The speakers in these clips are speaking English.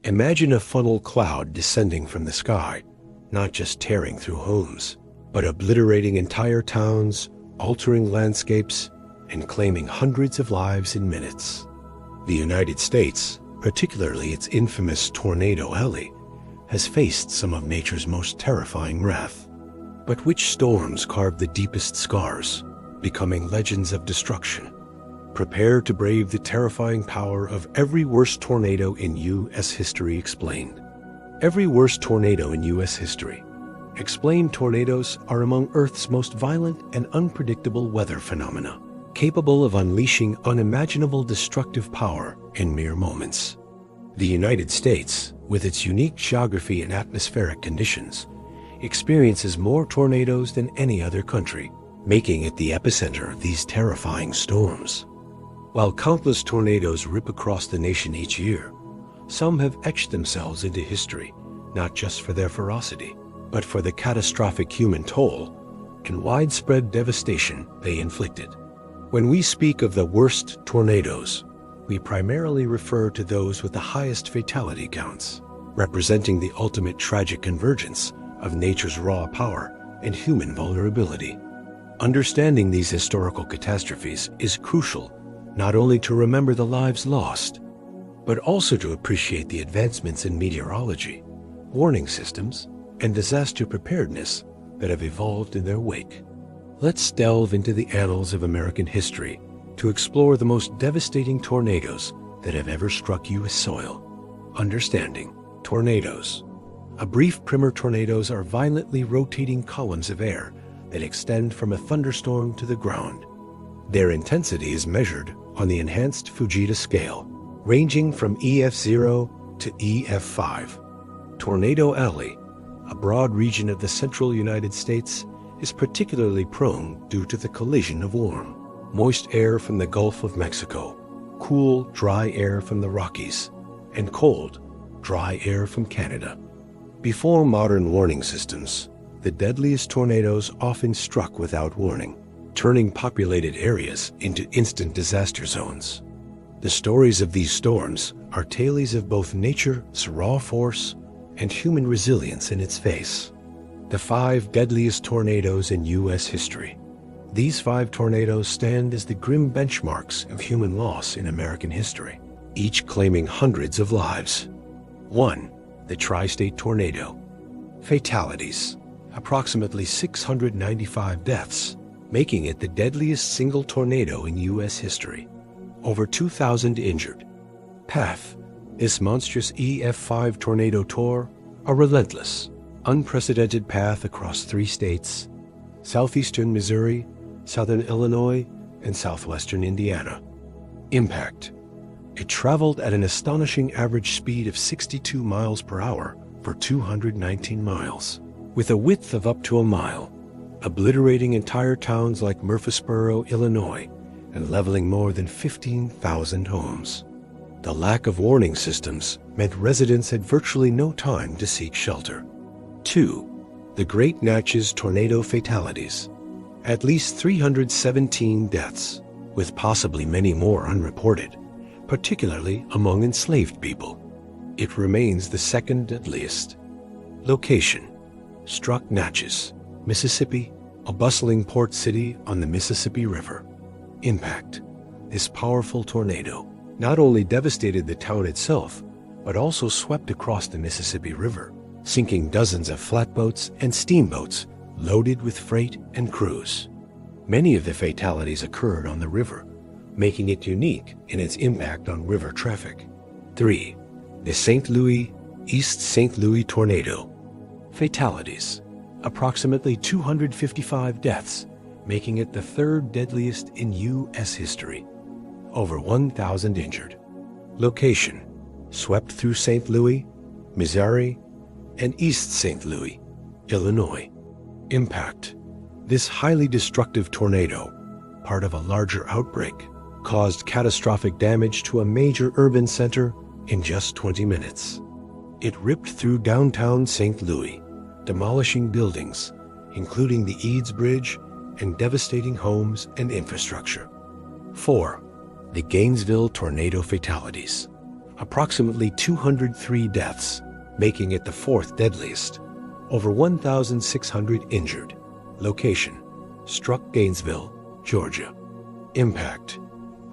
Imagine a funnel cloud descending from the sky, not just tearing through homes, but obliterating entire towns, altering landscapes, and claiming hundreds of lives in minutes. The United States, particularly its infamous Tornado Alley, has faced some of nature's most terrifying wrath. But which storms carved the deepest scars, becoming legends of destruction? Prepare to brave the terrifying power of every worst tornado in U.S. history explained. Every worst tornado in U.S. history. Explained tornadoes are among Earth's most violent and unpredictable weather phenomena, capable of unleashing unimaginable destructive power in mere moments. The United States, with its unique geography and atmospheric conditions, experiences more tornadoes than any other country, making it the epicenter of these terrifying storms. While countless tornadoes rip across the nation each year, some have etched themselves into history, not just for their ferocity, but for the catastrophic human toll and widespread devastation they inflicted. When we speak of the worst tornadoes, we primarily refer to those with the highest fatality counts, representing the ultimate tragic convergence of nature's raw power and human vulnerability. Understanding these historical catastrophes is crucial not only to remember the lives lost, but also to appreciate the advancements in meteorology, warning systems, and disaster preparedness that have evolved in their wake. Let's delve into the annals of American history to explore the most devastating tornadoes that have ever struck U.S. soil. Understanding tornadoes. A brief primer: tornadoes are violently rotating columns of air that extend from a thunderstorm to the ground. Their intensity is measured on the enhanced Fujita scale, ranging from EF0 to EF5. Tornado Alley, a broad region of the central United States, is particularly prone due to the collision of warm, moist air from the Gulf of Mexico, cool, dry air from the Rockies, and cold, dry air from Canada. Before modern warning systems, the deadliest tornadoes often struck without warning, turning populated areas into instant disaster zones. The stories of these storms are tales of both nature's raw force and human resilience in its face. The 5 deadliest tornadoes in U.S. history. These 5 tornadoes stand as the grim benchmarks of human loss in American history, each claiming hundreds of lives. 1. The Tri-State Tornado. Fatalities. Approximately 695 deaths, making it the deadliest single tornado in U.S. history. Over 2,000 injured. Path. This monstrous EF5 tornado tore a relentless, unprecedented path across 3 states: southeastern Missouri, southern Illinois, and southwestern Indiana. Impact. It traveled at an astonishing average speed of 62 miles per hour for 219 miles, with a width of up to a mile, obliterating entire towns like Murfreesboro, Illinois, and leveling more than 15,000 homes. The lack of warning systems meant residents had virtually no time to seek shelter. 2. The Great Natchez Tornado fatalities. At least 317 deaths, with possibly many more unreported, particularly among enslaved people. It remains the 2nd deadliest. Location. Struck Natchez, Mississippi, a bustling port city on the Mississippi River. Impact. This powerful tornado not only devastated the town itself, but also swept across the Mississippi River, sinking dozens of flatboats and steamboats loaded with freight and crews. Many of the fatalities occurred on the river, making it unique in its impact on river traffic. 3. The St. Louis, East St. Louis Tornado. Fatalities. Approximately 255 deaths, making it the 3rd deadliest in U.S. history. Over 1,000 injured. Location. Swept through St. Louis, Missouri, and East St. Louis, Illinois. Impact. This highly destructive tornado, part of a larger outbreak, caused catastrophic damage to a major urban center in just 20 minutes. It ripped through downtown St. Louis, demolishing buildings, including the Eads Bridge, and devastating homes and infrastructure. 4. The Gainesville Tornado fatalities. approximately 203 deaths, making it the fourth deadliest. Over 1,600 injured. Location: struck Gainesville, Georgia. Impact: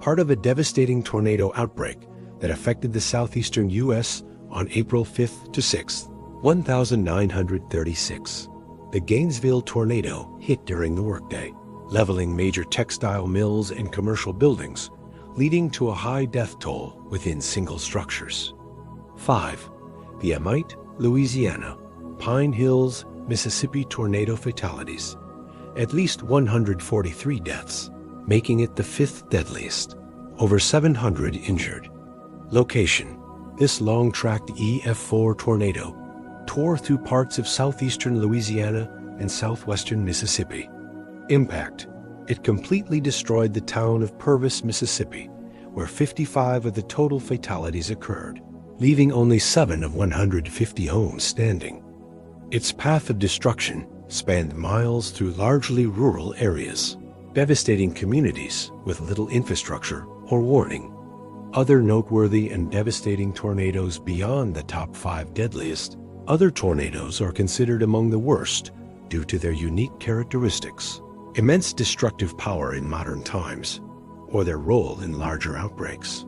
part of a devastating tornado outbreak that affected the southeastern U.S. on April 5th to 6th, 1936. The Gainesville Tornado hit during the workday, leveling major textile mills and commercial buildings, leading to a high death toll within single structures. 5. The Amite, Louisiana, Pine Hills, Mississippi tornado fatalities. At least 143 deaths, making it the fifth deadliest. Over 700 injured. Location: this long-tracked EF4 tornado tore through parts of southeastern Louisiana and southwestern Mississippi. Impact: it completely destroyed the town of Purvis, Mississippi, where 55 of the total fatalities occurred, leaving only 7 of 150 homes standing. Its path of destruction spanned miles through largely rural areas, devastating communities with little infrastructure or warning. Other noteworthy and devastating tornadoes beyond the top 5 deadliest. Other tornadoes are considered among the worst due to their unique characteristics, immense destructive power in modern times, or their role in larger outbreaks.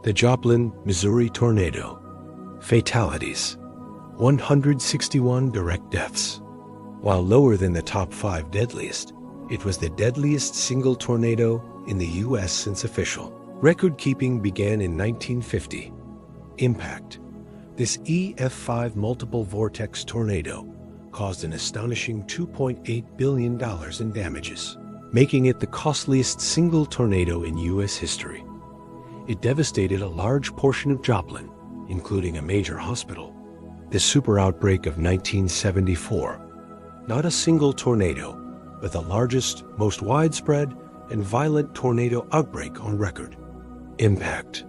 The Joplin, Missouri tornado. Fatalities: 161 direct deaths. While lower than the top 5 deadliest, it was the deadliest single tornado in the U.S. since official record-keeping began in 1950. Impact: this EF5 multiple vortex tornado caused an astonishing $2.8 billion in damages, making it the costliest single tornado in U.S. history. It devastated a large portion of Joplin, including a major hospital. The Super Outbreak of 1974. Not a single tornado, but the largest, most widespread, and violent tornado outbreak on record. Impact: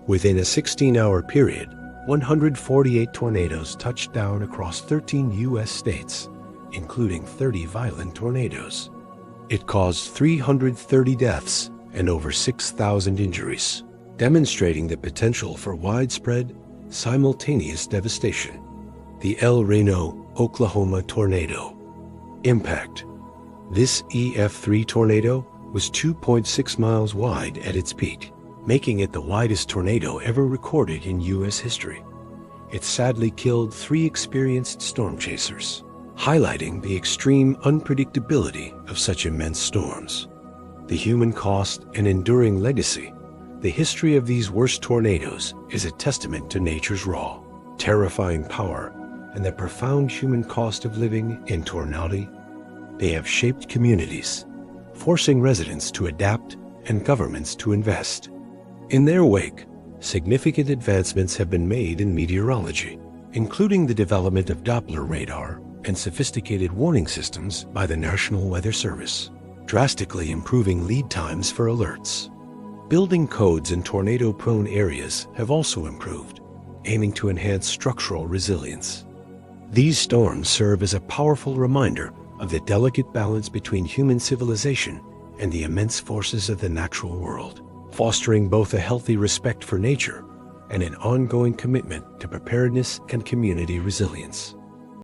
within a 16-hour period, 148 tornadoes touched down across 13 U.S. states, including 30 violent tornadoes. It caused 330 deaths and over 6,000 injuries, demonstrating the potential for widespread, simultaneous devastation. The Reno, Oklahoma tornado. Impact: this EF3 tornado was 2.6 miles wide at its peak, making it the widest tornado ever recorded in U.S. history. It sadly killed 3 experienced storm chasers, highlighting the extreme unpredictability of such immense storms. The human cost and enduring legacy. The history of these worst tornadoes is a testament to nature's raw, terrifying power and the profound human cost of living in tornado. They have shaped communities, forcing residents to adapt and governments to invest. In their wake, significant advancements have been made in meteorology, including the development of Doppler radar and sophisticated warning systems by the National Weather Service, drastically improving lead times for alerts. Building codes in tornado-prone areas have also improved, aiming to enhance structural resilience. These storms serve as a powerful reminder of the delicate balance between human civilization and the immense forces of the natural world, fostering both a healthy respect for nature and an ongoing commitment to preparedness and community resilience.